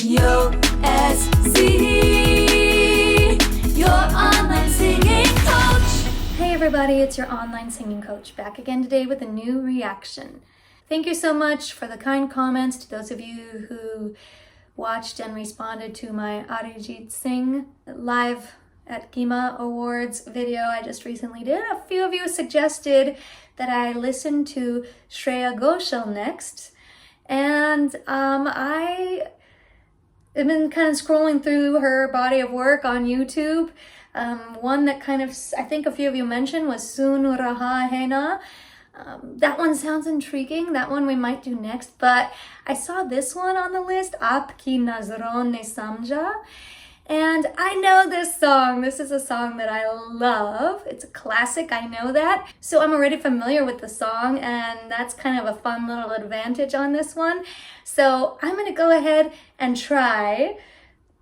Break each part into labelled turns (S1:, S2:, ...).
S1: Yo SC, your online singing coach.
S2: Hey everybody, it's your online singing coach back again today with a new reaction. Thank you so much for the kind comments to those of you who watched and responded to my Arijit Singh live at GIMA Awards video I just recently did. A few of you suggested that I listen to Shreya Ghoshal next, and I have been kind of scrolling through her body of work on YouTube. One that kind of, I think a few of you mentioned, was Sun Raha Hai Na. That one sounds intriguing. That one we might do next, but I saw this one on the list, Aapki Nazron ne Samjha. And I know this song. This is a song that I love. It's a classic, I know that. So I'm already familiar with the song, and that's kind of a fun little advantage on this one. So I'm gonna go ahead and try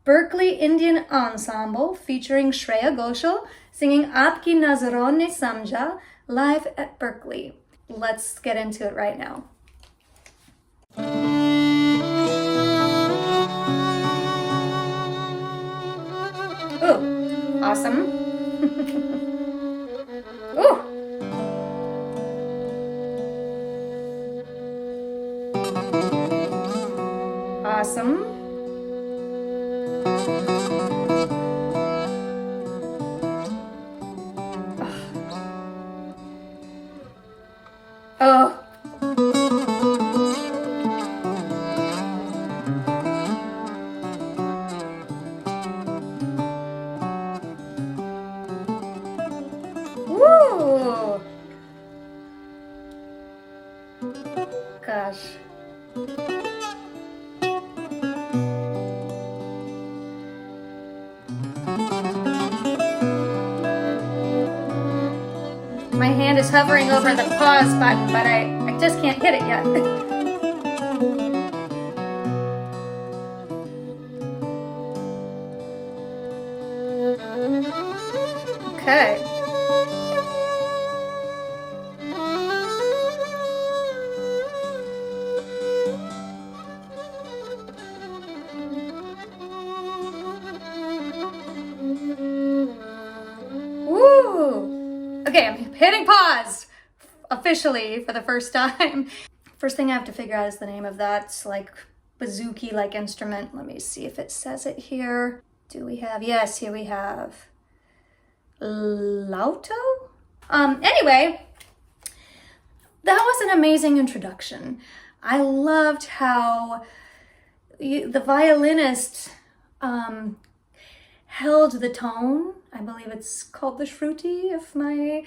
S2: Berklee Indian Ensemble featuring Shreya Ghoshal singing Aapki Nazron ne Samjha live at Berklee. Let's get into it right now. Ooh, awesome. Ooh. Awesome. Oh. Woo! Gosh. My hand is hovering over the pause button, but I just can't hit it yet. Okay. Woo! Okay, I'm hitting pause officially for the first time. First thing I have to figure out is the name of that like bouzouki-like instrument. Let me see if it says it here. Do we have? Yes, here we have Lauto? Anyway, that was an amazing introduction. I loved how the violinist held the tone. I believe it's called the shruti, if my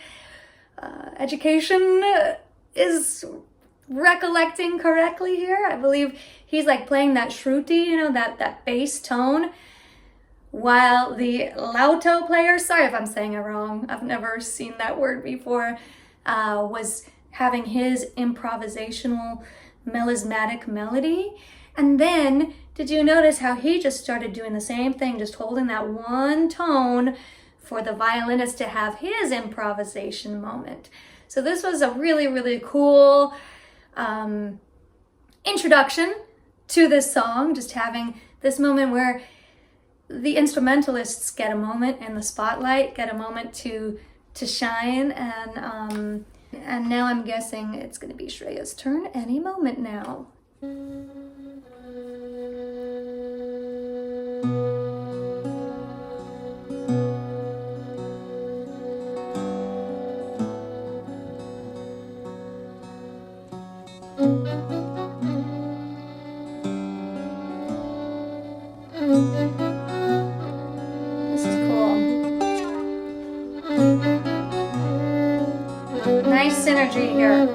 S2: education is recollecting correctly here. I believe he's like playing that shruti, you know, that bass tone, while the lauto player, sorry if I'm saying it wrong, I've never seen that word before, was having his improvisational melismatic melody. And then, did you notice how he just started doing the same thing, just holding that one tone for the violinist to have his improvisation moment. So this was a really, really cool introduction to this song, just having this moment where the instrumentalists get a moment in the spotlight, get a moment to shine, and now I'm guessing it's going to be Shreya's turn any moment now. This is cool. Nice synergy here.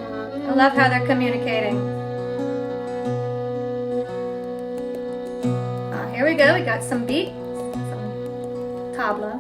S2: I love how they're communicating. Here we go. We got some beat, some tabla.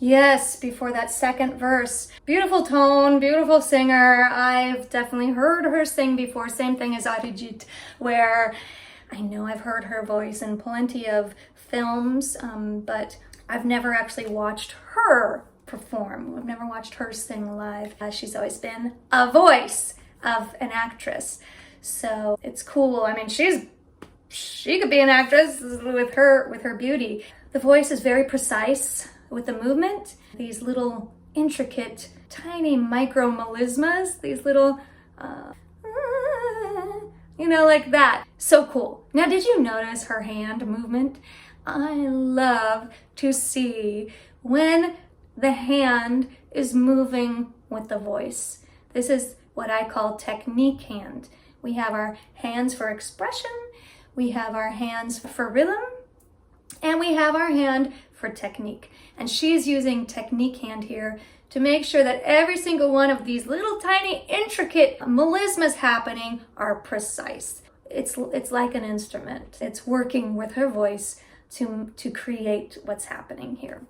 S2: Yes, before that second verse. Beautiful tone, beautiful singer. I've definitely heard her sing before. Same thing as Arijit, where I know I've heard her voice in plenty of films, but I've never actually watched her perform. I've never watched her sing live. She's always been a voice of an actress. So it's cool. I mean, she could be an actress with her beauty. The voice is very precise with the movement. These little intricate, tiny micro melismas, these little, like that. So cool. Now, did you notice her hand movement? I love to see when the hand is moving with the voice. This is what I call technique hand. We have our hands for expression, we have our hands for rhythm, and we have our hand for technique. And she's using technique hand here to make sure that every single one of these little tiny intricate melismas happening are precise. It's like an instrument. It's working with her voice to create what's happening here.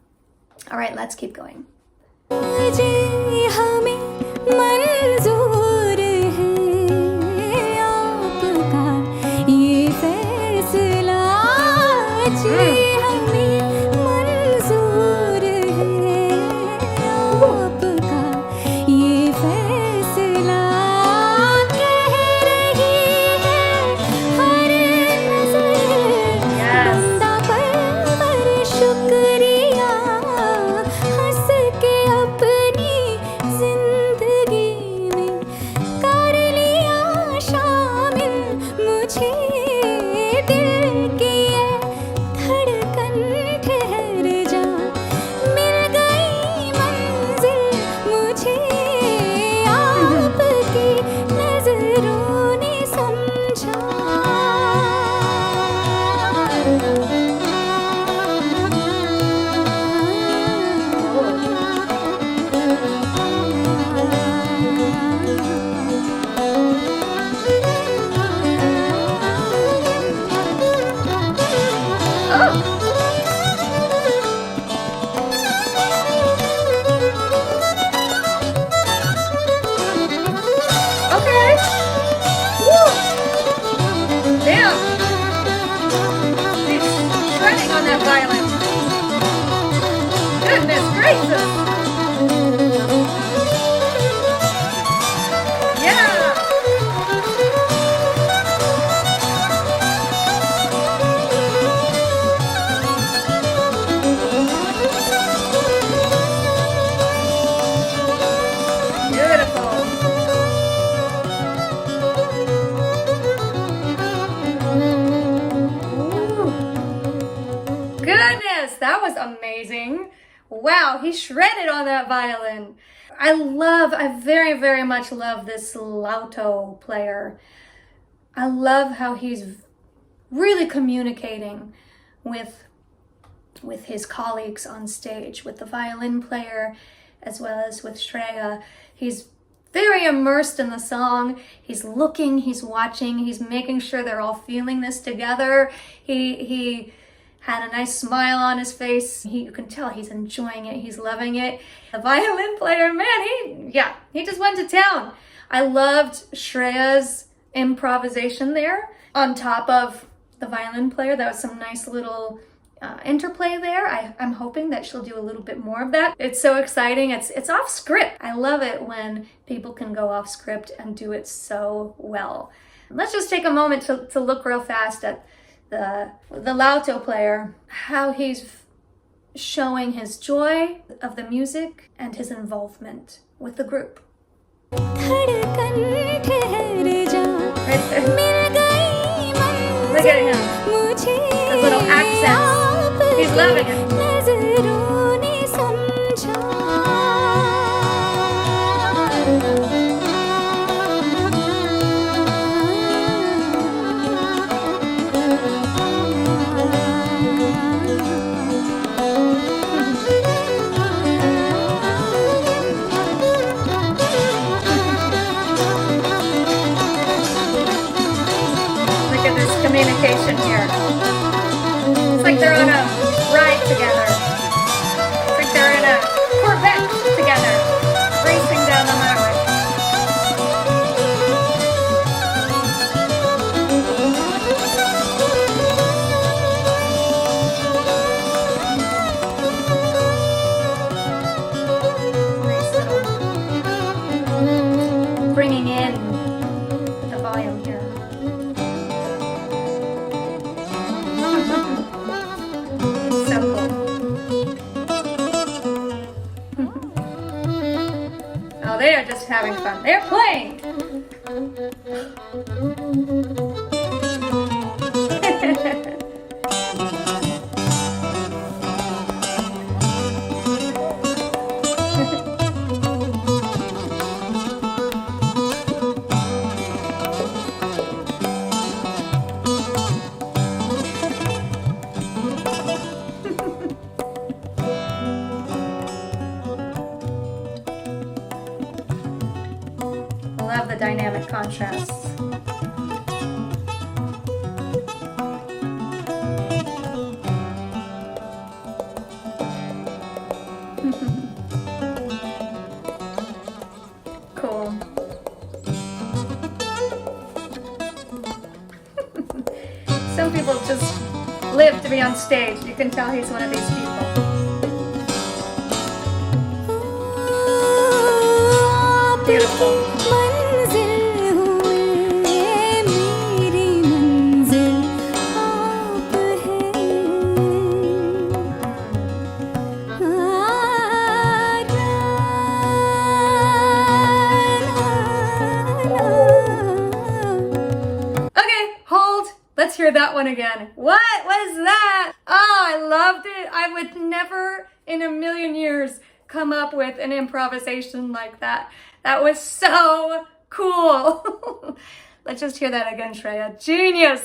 S2: All right, let's keep going. That was amazing. Wow, he shredded on that violin. I very, very much love this lauto player. I love how he's really communicating with his colleagues on stage, with the violin player, as well as with Shreya. He's very immersed in the song. He's looking, he's watching, he's making sure they're all feeling this together. He had a nice smile on his face. You can tell he's enjoying it. He's loving it. The violin player, man, he just went to town. I loved Shreya's improvisation there on top of the violin player. That was some nice little interplay there. I'm hoping that she'll do a little bit more of that. It's so exciting. It's off script. I love it when people can go off script and do it so well. Let's just take a moment to look real fast at the lauto player, how he's showing his joy of the music and his involvement with the group. Right there. Look at him. His little accents. He's loving it. Communication here. It's like they're on a ride together. they're just having fun. They're playing. Love the dynamic contrasts. Cool. Some people just live to be on stage. You can tell he's one of these people. Beautiful. Let's hear that one again. What was that? Oh, I loved it. I would never in a million years come up with an improvisation like that. That was so cool. Let's just hear that again, Shreya. Genius.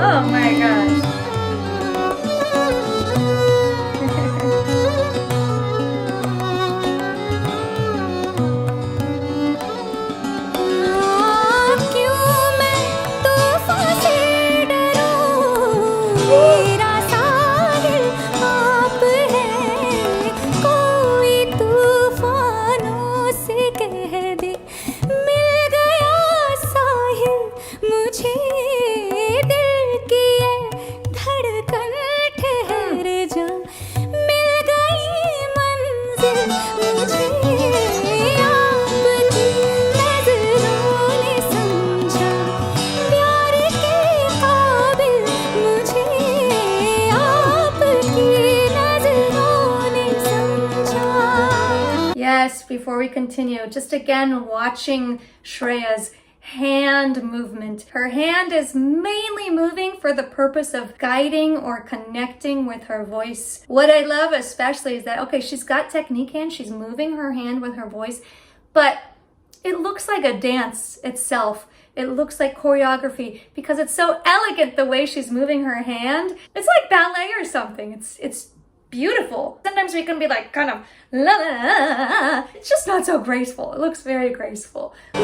S2: Oh my gosh. Yes, before we continue, just again watching Shreya's hand movement. Her hand is mainly moving for the purpose of guiding or connecting with her voice. What I love especially is that, okay, she's got technique hand, she's moving her hand with her voice, but it looks like a dance itself. It looks like choreography because it's so elegant the way she's moving her hand. It's like ballet or something. It's beautiful. Sometimes we can be like kind of la la la. It's just not so graceful. It looks very graceful. So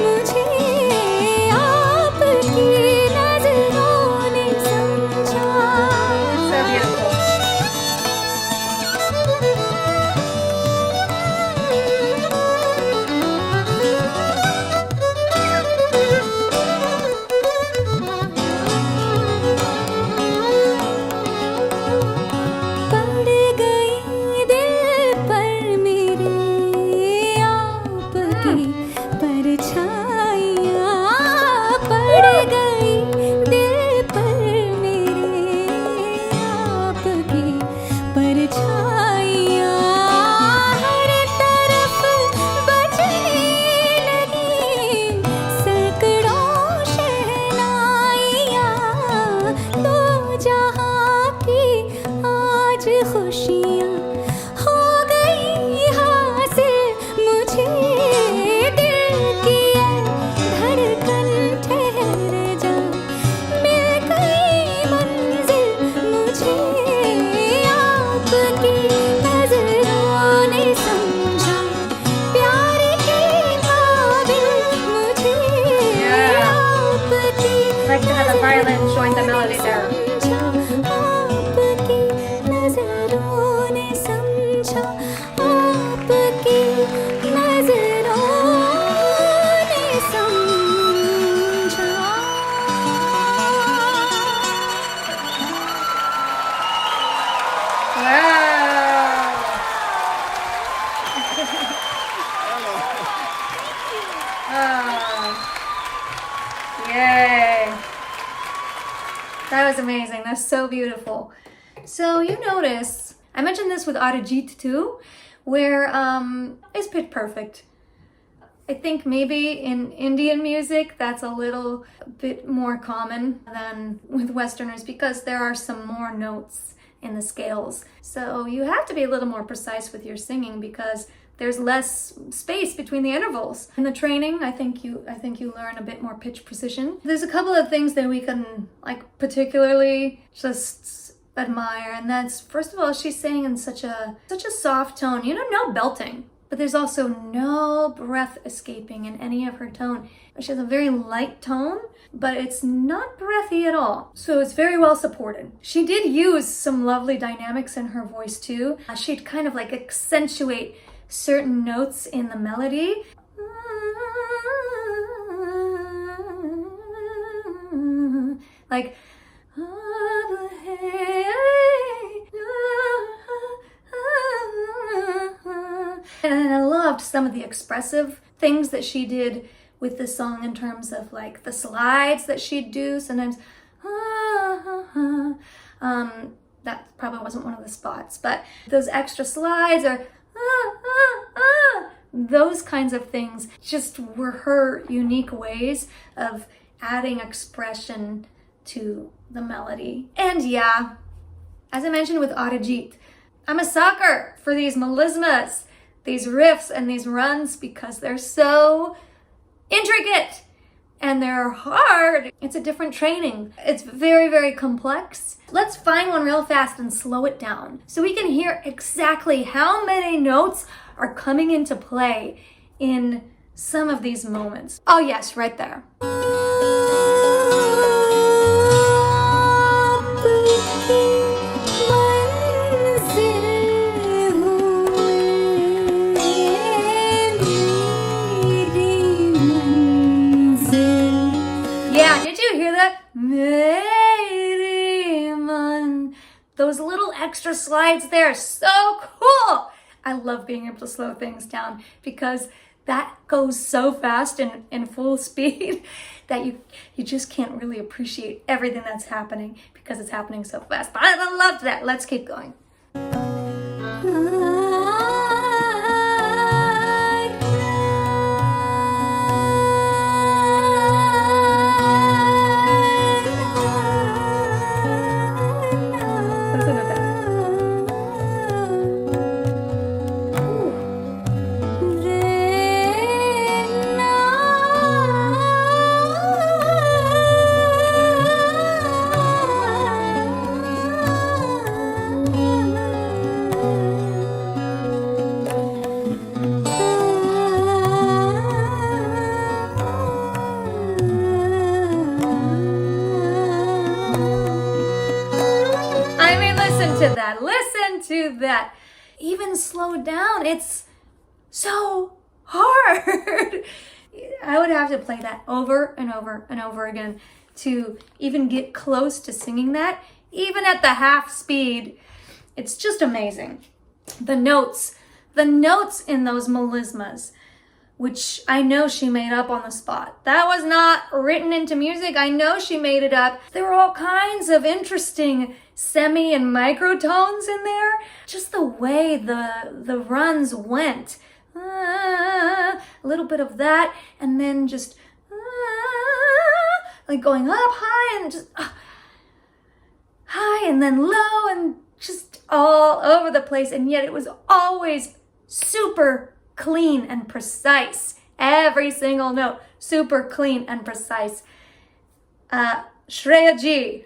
S2: beautiful.
S1: परछाइयाँ पड़ गई
S2: amazing. That's so beautiful. So you notice, I mentioned this with Arijit too, where it's pitch perfect. I think maybe in Indian music that's a little bit more common than with Westerners because there are some more notes in the scales. So you have to be a little more precise with your singing because there's less space between the intervals. In the training, I think you learn a bit more pitch precision. There's a couple of things that we can like particularly just admire, and that's, first of all, she's saying in such a soft tone. You know, no belting, but there's also no breath escaping in any of her tone. She has a very light tone, but it's not breathy at all. So it's very well supported. She did use some lovely dynamics in her voice too. She'd kind of like accentuate certain notes in the melody. Like, and I loved some of the expressive things that she did with the song in terms of like the slides that she'd do sometimes. That probably wasn't one of the spots, but those extra slides or those kinds of things just were her unique ways of adding expression to the melody. And yeah, as I mentioned with Arijit, I'm a sucker for these melismas, these riffs and these runs because they're so intricate and they're hard. It's a different training. It's very, very complex. Let's find one real fast and slow it down so we can hear exactly how many notes are coming into play in some of these moments. Oh yes, right there. Yeah, did you hear that? Those little extra slides there, so cool. I love being able to slow things down because that goes so fast in full speed that you just can't really appreciate everything that's happening because it's happening so fast. But I loved that. Let's keep going. Listen to that. Listen to that. Even slowed down, it's so hard. I would have to play that over and over and over again to even get close to singing that, even at the half speed. It's just amazing. The notes in those melismas, which I know she made up on the spot. That was not written into music. I know she made it up. There were all kinds of interesting semi and microtones in there. Just the way the runs went. A little bit of that, and then just like going up high and just high and then low and just all over the place. And yet it was always super clean and precise. Every single note, super clean and precise. Shreya ji,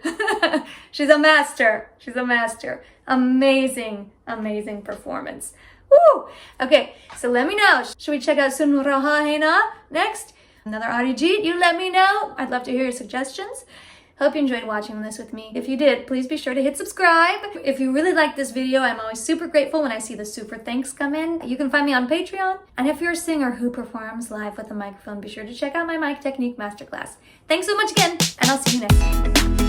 S2: she's a master. She's a master. Amazing, amazing performance. Woo! Okay, so let me know. Should we check out Sun Raha Hai Na next? Another Arijit, you let me know. I'd love to hear your suggestions. Hope you enjoyed watching this with me. If you did, please be sure to hit subscribe. If you really like this video, I'm always super grateful when I see the super thanks come in. You can find me on Patreon. And if you're a singer who performs live with a microphone, be sure to check out my mic technique masterclass. Thanks so much again, and I'll see you next time.